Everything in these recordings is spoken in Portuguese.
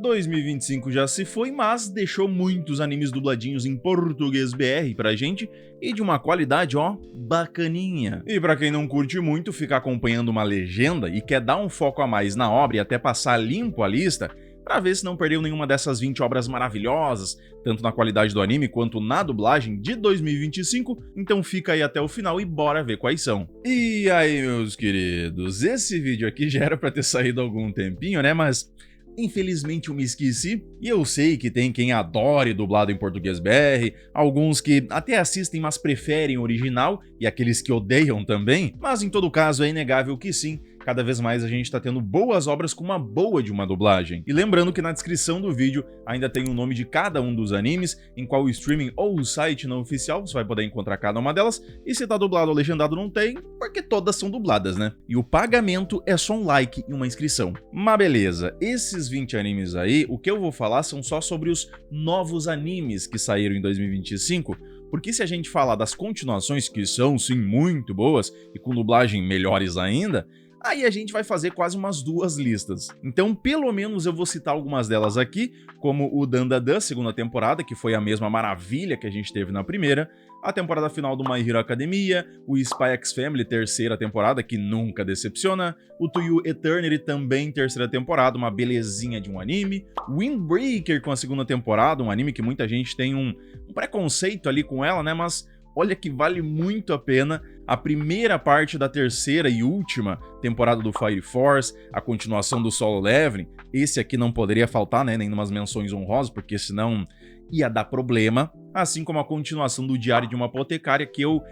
2025 já se foi, mas deixou muitos animes dubladinhos em português BR pra gente e de uma qualidade, ó, bacaninha. E pra quem não curte muito ficar acompanhando uma legenda e quer dar um foco a mais na obra e até passar limpo a lista, pra ver se não perdeu nenhuma dessas 20 obras maravilhosas, tanto na qualidade do anime quanto na dublagem de 2025, então fica aí até o final e bora ver quais são. E aí, meus queridos, esse vídeo aqui já era pra ter saído há algum tempinho, né, mas infelizmente eu me esqueci, e eu sei que tem quem adore dublado em português BR, alguns que até assistem mas preferem o original, e aqueles que odeiam também, mas em todo caso é inegável que sim, cada vez mais a gente tá tendo boas obras com uma boa de uma dublagem. E lembrando que na descrição do vídeo ainda tem o nome de cada um dos animes, em qual o streaming ou o site não oficial você vai poder encontrar cada uma delas, e se tá dublado ou legendado não tem, porque todas são dubladas, né? E o pagamento é só um like e uma inscrição. Mas beleza, esses 20 animes aí, o que eu vou falar são só sobre os novos animes que saíram em 2025, porque se a gente falar das continuações, que são sim muito boas, e com dublagem melhores ainda, aí a gente vai fazer quase umas duas listas. Então, pelo menos eu vou citar algumas delas aqui, como o Dandadan, segunda temporada, que foi a mesma maravilha que a gente teve na primeira, a temporada final do My Hero Academia, o Spy X Family, terceira temporada, que nunca decepciona, o To You Eternity, também terceira temporada, uma belezinha de um anime, Windbreaker com a segunda temporada, um anime que muita gente tem um preconceito ali com ela, né, mas olha que vale muito a pena. A primeira parte da terceira e última temporada do Fire Force, a continuação do Solo Leveling, esse aqui não poderia faltar, né, nem numas menções honrosas, porque senão ia dar problema, assim como a continuação do Diário de uma Apotecária, que eu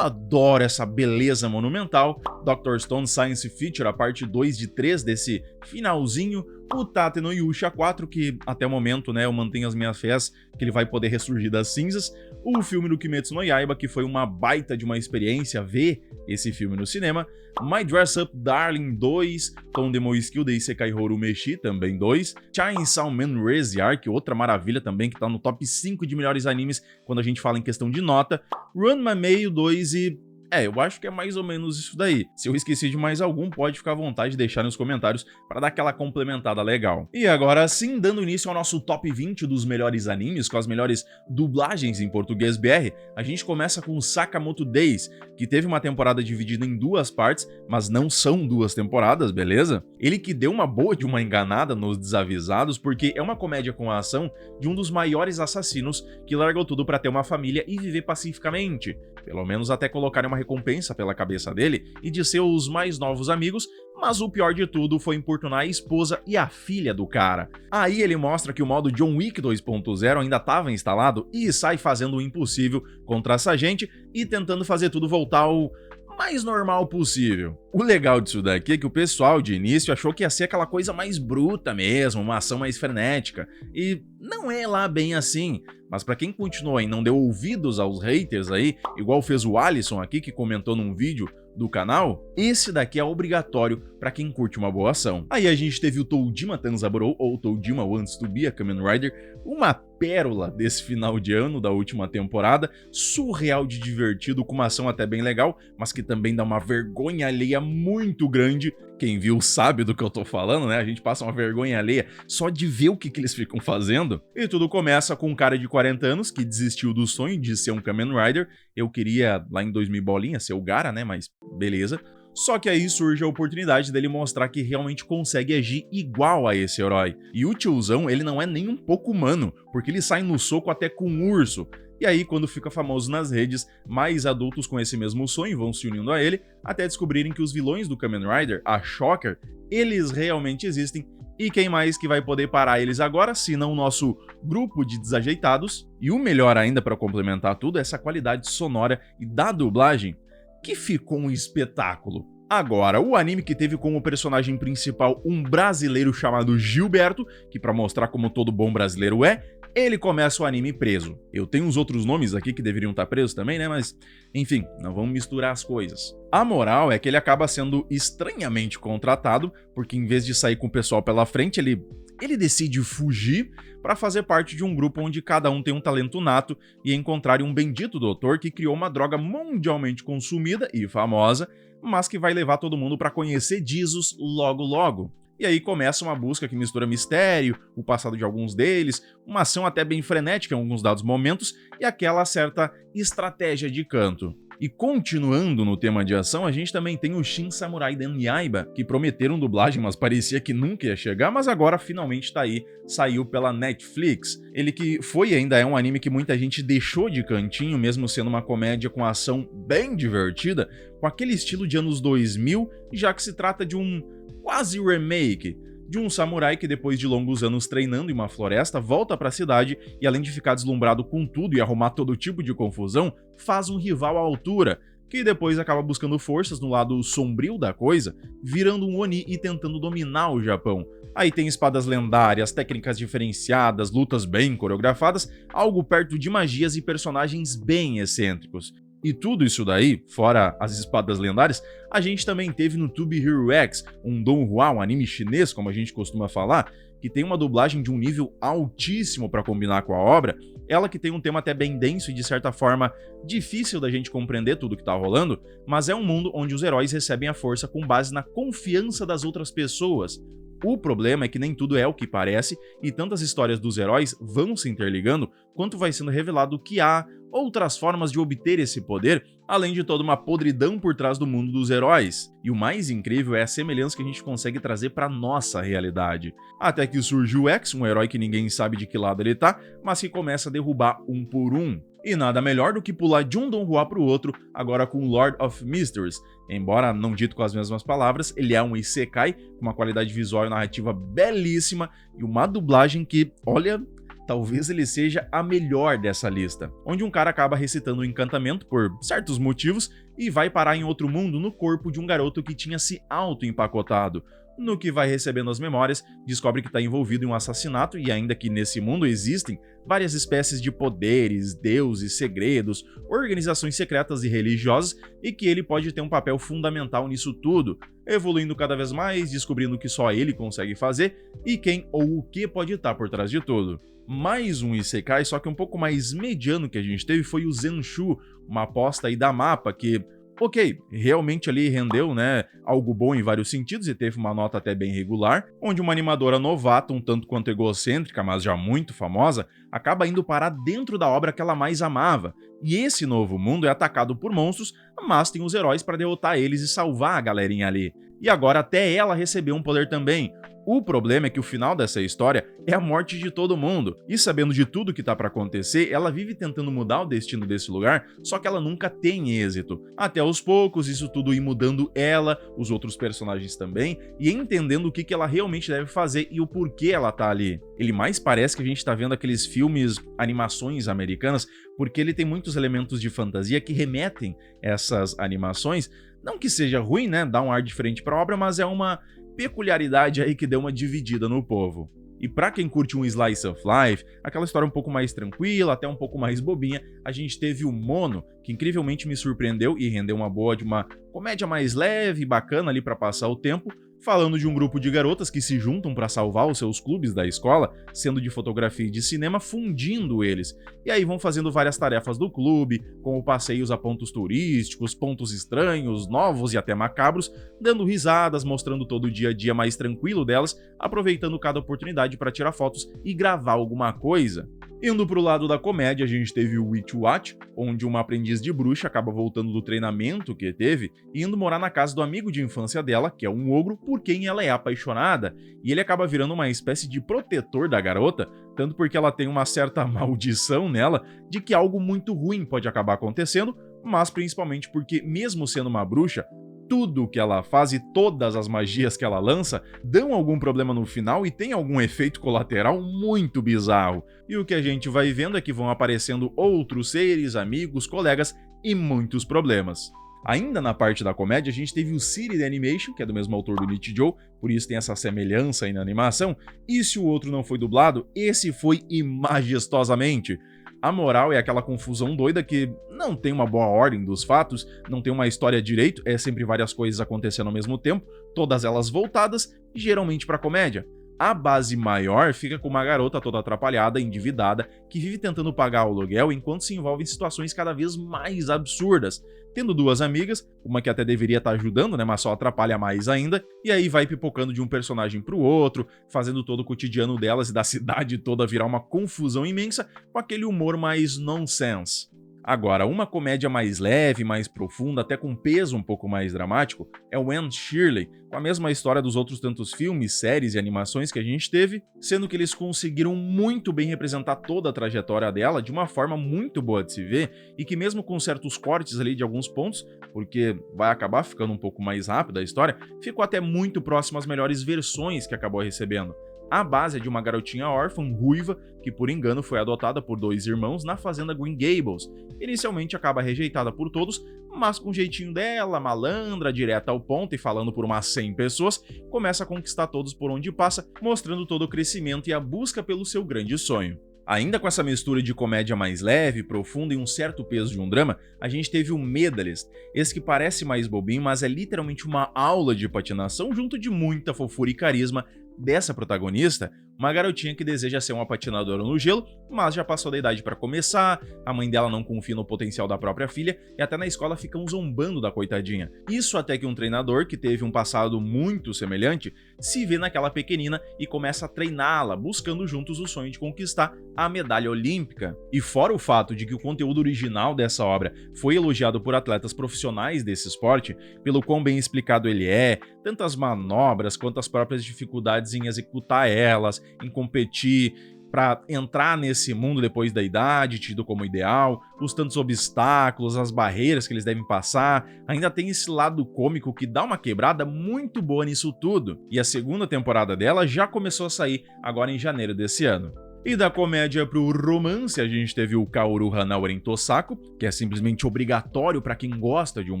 adoro essa beleza monumental, Dr. Stone Science Feature, a parte 2 de 3 desse finalzinho, o Tate no Yusha 4, que até o momento, né, eu mantenho as minhas fés que ele vai poder ressurgir das cinzas, o filme do Kimetsu no Yaiba, que foi uma baita de uma experiência ver esse filme no cinema, My Dress Up Darling 2, Tondemo Skill de Isekai Horu Meshi, também 2, Chainsaw Man Reziark, outra maravilha também, que tá no top 5 de melhores animes quando a gente fala em questão de nota, Ranma Meio 2 e... eu acho que é mais ou menos isso daí. Se eu esqueci de mais algum, pode ficar à vontade de deixar nos comentários para dar aquela complementada legal. E agora sim, dando início ao nosso top 20 dos melhores animes, com as melhores dublagens em português BR, a gente começa com Sakamoto Days, que teve uma temporada dividida em duas partes, mas não são duas temporadas, beleza? Ele que deu uma boa de uma enganada nos desavisados, porque é uma comédia com a ação de um dos maiores assassinos que largou tudo para ter uma família e viver pacificamente, pelo menos até colocarem uma recompensa pela cabeça dele e de seus mais novos amigos, mas o pior de tudo foi importunar a esposa e a filha do cara. Aí ele mostra que o modo John Wick 2.0 ainda estava instalado e sai fazendo o impossível contra essa gente e tentando fazer tudo voltar ao mais normal possível. O legal disso daqui é que o pessoal de início achou que ia ser aquela coisa mais bruta mesmo, uma ação mais frenética, e não é lá bem assim. Mas pra quem continuou e não deu ouvidos aos haters aí, igual fez o Alisson aqui que comentou num vídeo do canal, esse daqui é obrigatório pra quem curte uma boa ação. Aí a gente teve o Toujima Tanzaburou, ou Toujima Wants to be a Kamen Rider, uma pérola desse final de ano da última temporada, surreal de divertido, com uma ação até bem legal, mas que também dá uma vergonha alheia muito grande. Quem viu sabe do que eu tô falando, né? A gente passa uma vergonha alheia só de ver o que eles ficam fazendo. E tudo começa com um cara de 40 anos que desistiu do sonho de ser um Kamen Rider. Eu queria, lá em 2000 bolinha, ser o Gaara, né? Mas beleza. Só que aí surge a oportunidade dele mostrar que realmente consegue agir igual a esse herói. E o tiozão, ele não é nem um pouco humano, porque ele sai no soco até com um urso. E aí, quando fica famoso nas redes, mais adultos com esse mesmo sonho vão se unindo a ele, até descobrirem que os vilões do Kamen Rider, a Shocker, eles realmente existem. E quem mais que vai poder parar eles agora, se não o nosso grupo de desajeitados? E o melhor ainda para complementar tudo é essa qualidade sonora e da dublagem, que ficou um espetáculo. Agora, o anime que teve como personagem principal um brasileiro chamado Gilberto, que para mostrar como todo bom brasileiro é, ele começa o anime preso. Eu tenho uns outros nomes aqui que deveriam estar presos também, né? Mas, enfim, não vamos misturar as coisas. A moral é que ele acaba sendo estranhamente contratado, porque em vez de sair com o pessoal pela frente, ele decide fugir para fazer parte de um grupo onde cada um tem um talento nato e encontrar um bendito doutor que criou uma droga mundialmente consumida e famosa, mas que vai levar todo mundo para conhecer Jesus logo logo. E aí começa uma busca que mistura mistério, o passado de alguns deles, uma ação até bem frenética em alguns dados momentos e aquela certa estratégia de canto. E continuando no tema de ação, a gente também tem o Shin Samurai Den Yaiba, que prometeram dublagem, mas parecia que nunca ia chegar, mas agora finalmente tá aí, saiu pela Netflix. Ele que foi e ainda é um anime que muita gente deixou de cantinho, mesmo sendo uma comédia com ação bem divertida, com aquele estilo de anos 2000, já que se trata de um quase remake de um samurai que depois de longos anos treinando em uma floresta, volta para a cidade e além de ficar deslumbrado com tudo e arrumar todo tipo de confusão, faz um rival à altura, que depois acaba buscando forças no lado sombrio da coisa, virando um Oni e tentando dominar o Japão. Aí tem espadas lendárias, técnicas diferenciadas, lutas bem coreografadas, algo perto de magias e personagens bem excêntricos. E tudo isso daí, fora as espadas lendárias, a gente também teve no Tube Hero X, um Donghua, um anime chinês, como a gente costuma falar, que tem uma dublagem de um nível altíssimo para combinar com a obra, ela que tem um tema até bem denso e de certa forma difícil da gente compreender tudo que tá rolando, mas é um mundo onde os heróis recebem a força com base na confiança das outras pessoas. O problema é que nem tudo é o que parece, e tantas histórias dos heróis vão se interligando quanto vai sendo revelado que há outras formas de obter esse poder, além de toda uma podridão por trás do mundo dos heróis. E o mais incrível é a semelhança que a gente consegue trazer para nossa realidade. Até que surge o X, um herói que ninguém sabe de que lado ele tá, mas que começa a derrubar um por um. E nada melhor do que pular de um Donghua para o outro, agora com Lord of Mysteries. Embora não dito com as mesmas palavras, ele é um isekai com uma qualidade visual e narrativa belíssima e uma dublagem que, olha, talvez ele seja a melhor dessa lista, onde um cara acaba recitando um encantamento por certos motivos e vai parar em outro mundo no corpo de um garoto que tinha se auto-empacotado. No que vai recebendo as memórias, descobre que está envolvido em um assassinato e ainda que nesse mundo existem várias espécies de poderes, deuses, segredos, organizações secretas e religiosas e que ele pode ter um papel fundamental nisso tudo, evoluindo cada vez mais, descobrindo o que só ele consegue fazer e quem ou o que pode estar por trás de tudo. Mais um isekai, só que um pouco mais mediano que a gente teve foi o Zenshu, uma aposta aí da Mapa que, ok, realmente ali rendeu, né, algo bom em vários sentidos e teve uma nota até bem regular, onde uma animadora novata, um tanto quanto egocêntrica, mas já muito famosa, acaba indo parar dentro da obra que ela mais amava. E esse novo mundo é atacado por monstros, mas tem os heróis para derrotar eles e salvar a galerinha ali. E agora até ela recebeu um poder também. O problema é que o final dessa história é a morte de todo mundo, e sabendo de tudo que tá pra acontecer, ela vive tentando mudar o destino desse lugar, só que ela nunca tem êxito. Até aos poucos, isso tudo ir mudando ela, os outros personagens também, e entendendo o que ela realmente deve fazer e o porquê ela tá ali. Ele mais parece que a gente tá vendo aqueles filmes, animações americanas, porque ele tem muitos elementos de fantasia que remetem essas animações, não que seja ruim, né, dá um ar diferente pra obra, mas é uma peculiaridade aí que deu uma dividida no povo. E pra quem curte um slice of life, aquela história um pouco mais tranquila, até um pouco mais bobinha, a gente teve o Mono, que incrivelmente me surpreendeu e rendeu uma boa de uma comédia mais leve e bacana ali pra passar o tempo, falando de um grupo de garotas que se juntam para salvar os seus clubes da escola, sendo de fotografia e de cinema, fundindo eles. E aí vão fazendo várias tarefas do clube, como passeios a pontos turísticos, pontos estranhos, novos e até macabros, dando risadas, mostrando todo o dia a dia mais tranquilo delas, aproveitando cada oportunidade para tirar fotos e gravar alguma coisa. Indo pro lado da comédia, a gente teve o Witch Watch, onde uma aprendiz de bruxa acaba voltando do treinamento que teve e indo morar na casa do amigo de infância dela, que é um ogro, por quem ela é apaixonada, e ele acaba virando uma espécie de protetor da garota, tanto porque ela tem uma certa maldição nela de que algo muito ruim pode acabar acontecendo, mas principalmente porque, mesmo sendo uma bruxa, tudo que ela faz e todas as magias que ela lança dão algum problema no final e tem algum efeito colateral muito bizarro. E o que a gente vai vendo é que vão aparecendo outros seres, amigos, colegas e muitos problemas. Ainda na parte da comédia, a gente teve o City The Animation, que é do mesmo autor do Nichijou, por isso tem essa semelhança aí na animação, e se o outro não foi dublado, esse foi e majestosamente. A moral é aquela confusão doida que não tem uma boa ordem dos fatos, não tem uma história direito, é sempre várias coisas acontecendo ao mesmo tempo, todas elas voltadas, geralmente pra comédia. A base maior fica com uma garota toda atrapalhada, endividada, que vive tentando pagar o aluguel enquanto se envolve em situações cada vez mais absurdas, tendo duas amigas, uma que até deveria estar ajudando, né, mas só atrapalha mais ainda, e aí vai pipocando de um personagem pro outro, fazendo todo o cotidiano delas e da cidade toda virar uma confusão imensa com aquele humor mais nonsense. Agora, uma comédia mais leve, mais profunda, até com peso um pouco mais dramático, é o Anne Shirley, com a mesma história dos outros tantos filmes, séries e animações que a gente teve, sendo que eles conseguiram muito bem representar toda a trajetória dela de uma forma muito boa de se ver, e que mesmo com certos cortes ali de alguns pontos, porque vai acabar ficando um pouco mais rápida a história, ficou até muito próximo às melhores versões que acabou recebendo. A base é de uma garotinha órfã, ruiva, que por engano foi adotada por dois irmãos na fazenda Green Gables. Inicialmente acaba rejeitada por todos, mas com o jeitinho dela, malandra, direta ao ponto e falando por umas 100 pessoas, começa a conquistar todos por onde passa, mostrando todo o crescimento e a busca pelo seu grande sonho. Ainda com essa mistura de comédia mais leve, profunda e um certo peso de um drama, a gente teve o Medalist, esse que parece mais bobinho, mas é literalmente uma aula de patinação junto de muita fofura e carisma dessa protagonista, uma garotinha que deseja ser uma patinadora no gelo, mas já passou da idade para começar, a mãe dela não confia no potencial da própria filha e até na escola ficam zombando da coitadinha. Isso até que um treinador, que teve um passado muito semelhante, se vê naquela pequenina e começa a treiná-la, buscando juntos o sonho de conquistar a medalha olímpica. E fora o fato de que o conteúdo original dessa obra foi elogiado por atletas profissionais desse esporte, pelo quão bem explicado ele é, tanto as manobras quanto as próprias dificuldades em executar elas, em competir, para entrar nesse mundo depois da idade, tido como ideal, os tantos obstáculos, as barreiras que eles devem passar, ainda tem esse lado cômico que dá uma quebrada muito boa nisso tudo. E a segunda temporada dela já começou a sair agora em janeiro desse ano. E da comédia pro romance, a gente teve o Kaoru Hanauren Tosaku, que é simplesmente obrigatório para quem gosta de um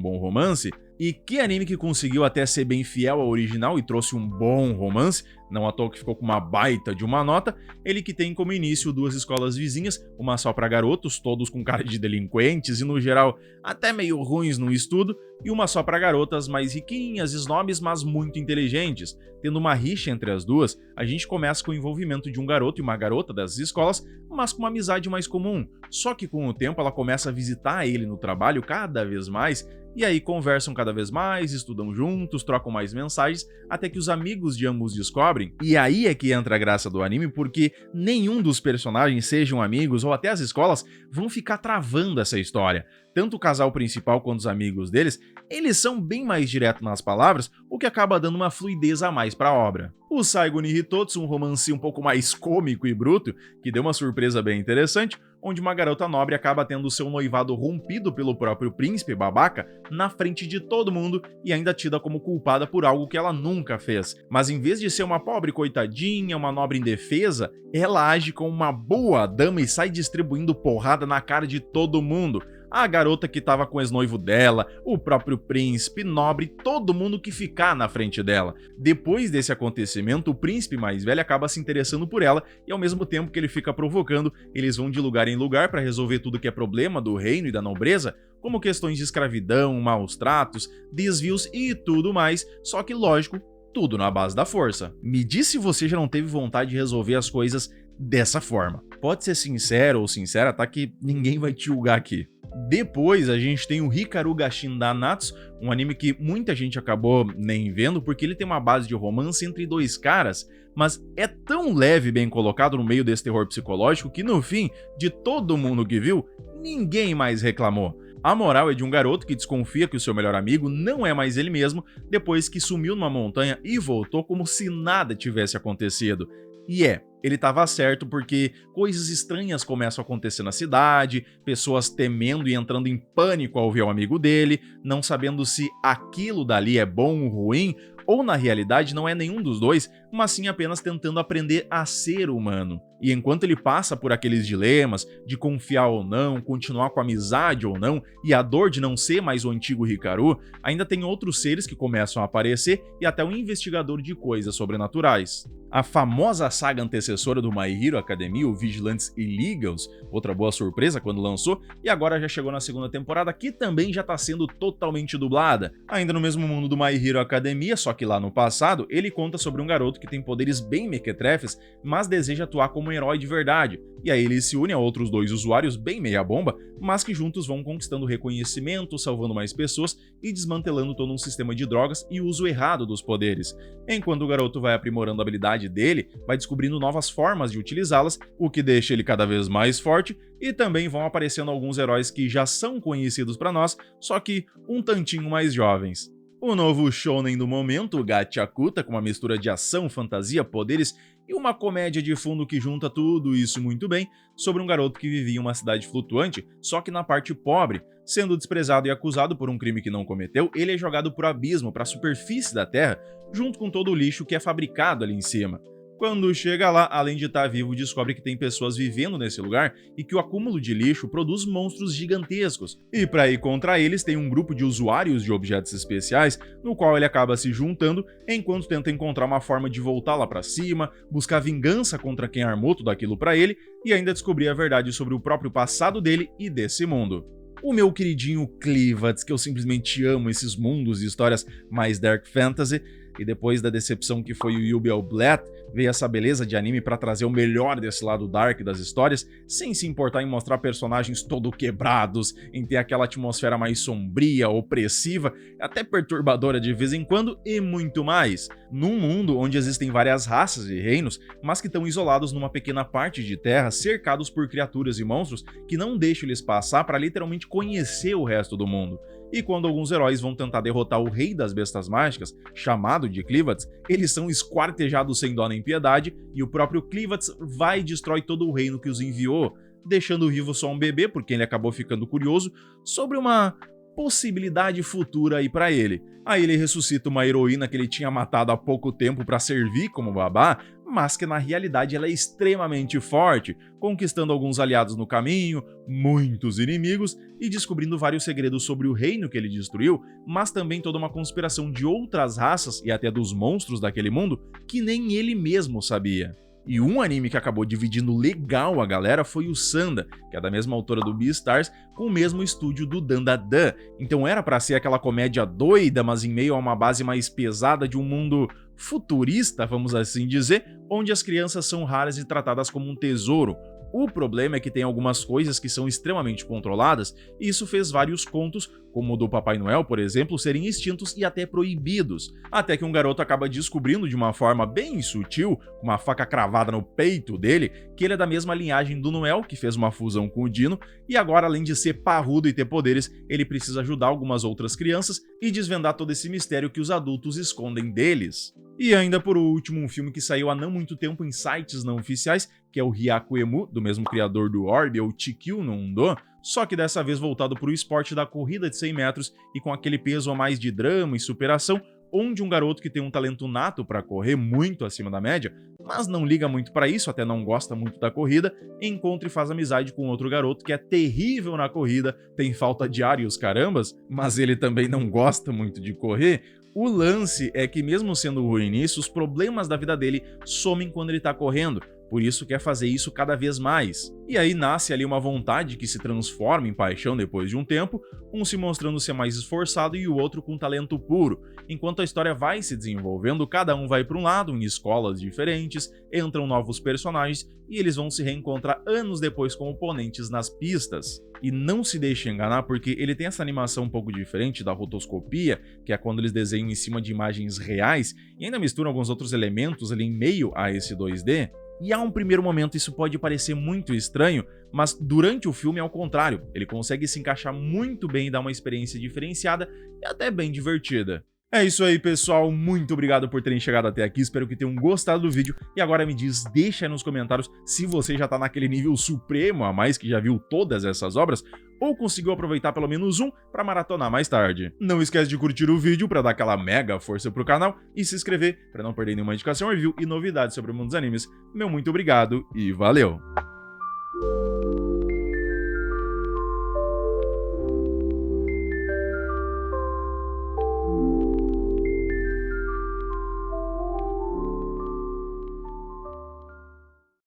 bom romance, e que anime que conseguiu até ser bem fiel ao original e trouxe um bom romance, não à toa que ficou com uma baita de uma nota, ele que tem como início duas escolas vizinhas, uma só para garotos, todos com cara de delinquentes e no geral até meio ruins no estudo, e uma só para garotas mais riquinhas, snobs, mas muito inteligentes. Tendo uma rixa entre as duas, a gente começa com o envolvimento de um garoto e uma garota dessas escolas, mas com uma amizade mais comum. Só que com o tempo ela começa a visitar ele no trabalho cada vez mais, e aí conversam cada vez mais, estudam juntos, trocam mais mensagens, até que os amigos de ambos descobrem, e aí é que entra a graça do anime, porque nenhum dos personagens, sejam amigos ou até as escolas, vão ficar travando essa história. Tanto o casal principal quanto os amigos deles, eles são bem mais diretos nas palavras, o que acaba dando uma fluidez a mais para a obra. O Saigo ni Hitotsu, um romance um pouco mais cômico e bruto, que deu uma surpresa bem interessante, onde uma garota nobre acaba tendo seu noivado rompido pelo próprio príncipe babaca na frente de todo mundo e ainda tida como culpada por algo que ela nunca fez. Mas em vez de ser uma pobre coitadinha, uma nobre indefesa, ela age como uma boa dama e sai distribuindo porrada na cara de todo mundo. A garota que tava com o ex-noivo dela, o próprio príncipe, nobre, todo mundo que ficar na frente dela. Depois desse acontecimento, o príncipe mais velho acaba se interessando por ela e ao mesmo tempo que ele fica provocando, eles vão de lugar em lugar para resolver tudo que é problema do reino e da nobreza, como questões de escravidão, maus tratos, desvios e tudo mais, só que lógico, tudo na base da força. Me diz se você já não teve vontade de resolver as coisas dessa forma. Pode ser sincero ou sincera, tá, que ninguém vai te julgar aqui. Depois a gente tem o Hikaru ga Shinda Natsu, um anime que muita gente acabou nem vendo porque ele tem uma base de romance entre dois caras, mas é tão leve e bem colocado no meio desse terror psicológico que no fim, de todo mundo que viu, ninguém mais reclamou. A moral é de um garoto que desconfia que o seu melhor amigo não é mais ele mesmo depois que sumiu numa montanha e voltou como se nada tivesse acontecido. E ele estava certo porque coisas estranhas começam a acontecer na cidade, pessoas temendo e entrando em pânico ao ver o amigo dele, não sabendo se aquilo dali é bom ou ruim, ou na realidade não é nenhum dos dois, mas sim apenas tentando aprender a ser humano. E enquanto ele passa por aqueles dilemas de confiar ou não, continuar com a amizade ou não, e a dor de não ser mais o antigo Hikaru, ainda tem outros seres que começam a aparecer e até um investigador de coisas sobrenaturais. A famosa saga antecessora do My Hero Academia, o Vigilantes Illegals, outra boa surpresa quando lançou, e agora já chegou na segunda temporada, que também já tá sendo totalmente dublada. Ainda no mesmo mundo do My Hero Academia, só que lá no passado, ele conta sobre um garoto que tem poderes bem mequetrefes, mas deseja atuar como um herói de verdade. E aí ele se une a outros dois usuários bem meia-bomba, mas que juntos vão conquistando reconhecimento, salvando mais pessoas e desmantelando todo um sistema de drogas e uso errado dos poderes. Enquanto o garoto vai aprimorando a habilidade dele, vai descobrindo novas formas de utilizá-las, o que deixa ele cada vez mais forte, e também vão aparecendo alguns heróis que já são conhecidos pra nós, só que um tantinho mais jovens. O novo shounen do momento, o Gachakuta, com uma mistura de ação, fantasia, poderes e uma comédia de fundo que junta tudo isso muito bem, sobre um garoto que vivia em uma cidade flutuante, só que na parte pobre. Sendo desprezado e acusado por um crime que não cometeu, ele é jogado pro abismo, para a superfície da Terra, junto com todo o lixo que é fabricado ali em cima. Quando chega lá, além de estar vivo, descobre que tem pessoas vivendo nesse lugar e que o acúmulo de lixo produz monstros gigantescos. E para ir contra eles, tem um grupo de usuários de objetos especiais, no qual ele acaba se juntando, enquanto tenta encontrar uma forma de voltar lá para cima, buscar vingança contra quem armou tudo aquilo para ele e ainda descobrir a verdade sobre o próprio passado dele e desse mundo. O meu queridinho Clivats, que eu simplesmente amo esses mundos e histórias mais dark fantasy, e depois da decepção que foi o Yubel Blatt, veio essa beleza de anime pra trazer o melhor desse lado dark das histórias, sem se importar em mostrar personagens todo quebrados, em ter aquela atmosfera mais sombria, opressiva, até perturbadora de vez em quando, e muito mais. Num mundo onde existem várias raças e reinos, mas que estão isolados numa pequena parte de terra, cercados por criaturas e monstros que não deixam eles passar pra literalmente conhecer o resto do mundo. E quando alguns heróis vão tentar derrotar o rei das bestas mágicas, chamado de Clivats, eles são esquartejados sem dó nem piedade, e o próprio Clivats vai e destrói todo o reino que os enviou, deixando vivo só um bebê, porque ele acabou ficando curioso sobre uma possibilidade futura aí pra ele. Aí ele ressuscita uma heroína que ele tinha matado há pouco tempo pra servir como babá, mas que na realidade ela é extremamente forte, conquistando alguns aliados no caminho, muitos inimigos e descobrindo vários segredos sobre o reino que ele destruiu, mas também toda uma conspiração de outras raças e até dos monstros daquele mundo que nem ele mesmo sabia. E um anime que acabou dividindo legal a galera foi o Sanda, que é da mesma autora do Beastars, com o mesmo estúdio do Dandadan. Então era pra ser aquela comédia doida, mas em meio a uma base mais pesada de um mundo futurista, vamos assim dizer, onde as crianças são raras e tratadas como um tesouro. O problema é que tem algumas coisas que são extremamente controladas, e isso fez vários contos, como o do Papai Noel, por exemplo, serem extintos e até proibidos. Até que um garoto acaba descobrindo de uma forma bem sutil, com uma faca cravada no peito dele, que ele é da mesma linhagem do Noel, que fez uma fusão com o Dino, e agora, além de ser parrudo e ter poderes, ele precisa ajudar algumas outras crianças e desvendar todo esse mistério que os adultos escondem deles. E ainda por último, um filme que saiu há não muito tempo em sites não oficiais, que é o Hyakuemu, do mesmo criador do Orb, ou Chikyu no Undo, só que dessa vez voltado para o esporte da corrida de 100 metros e com aquele peso a mais de drama e superação, onde um garoto que tem um talento nato para correr muito acima da média, mas não liga muito para isso, até não gosta muito da corrida, encontra e faz amizade com outro garoto que é terrível na corrida, tem falta de ar e os carambas, mas ele também não gosta muito de correr. O lance é que mesmo sendo ruim nisso, os problemas da vida dele somem quando ele tá correndo, por isso quer fazer isso cada vez mais. E aí nasce ali uma vontade que se transforma em paixão depois de um tempo, um se mostrando ser mais esforçado e o outro com talento puro. Enquanto a história vai se desenvolvendo, cada um vai para um lado, em escolas diferentes, entram novos personagens e eles vão se reencontrar anos depois com oponentes nas pistas. E não se deixe enganar porque ele tem essa animação um pouco diferente da rotoscopia, que é quando eles desenham em cima de imagens reais, e ainda misturam alguns outros elementos ali em meio a esse 2D. E a um primeiro momento isso pode parecer muito estranho, mas durante o filme é ao contrário, ele consegue se encaixar muito bem e dar uma experiência diferenciada e até bem divertida. É isso aí, pessoal, muito obrigado por terem chegado até aqui, espero que tenham gostado do vídeo, e agora me diz, deixa aí nos comentários se você já tá naquele nível supremo a mais que já viu todas essas obras, ou conseguiu aproveitar pelo menos um pra maratonar mais tarde. Não esquece de curtir o vídeo pra dar aquela mega força pro canal, e se inscrever pra não perder nenhuma indicação, review e novidades sobre o mundo dos animes. Meu muito obrigado e valeu!